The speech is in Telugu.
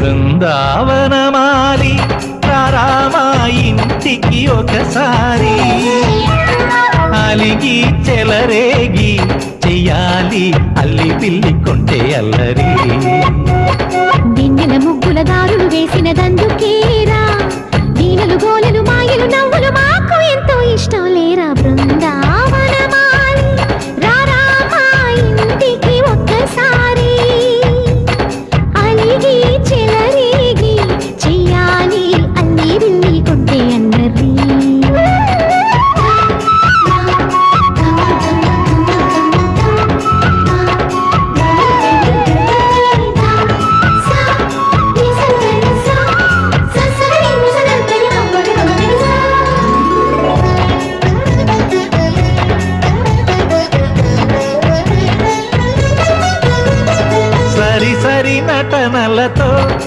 బృందావనమాలి రామా ఇంటికి ఒకసారి అలిగి చెలరేగి చెయ్యాలి అల్లి పిల్లి కొంటే అల్లరి వెన్నెల ముగ్గుల దారులు వేసిన దందు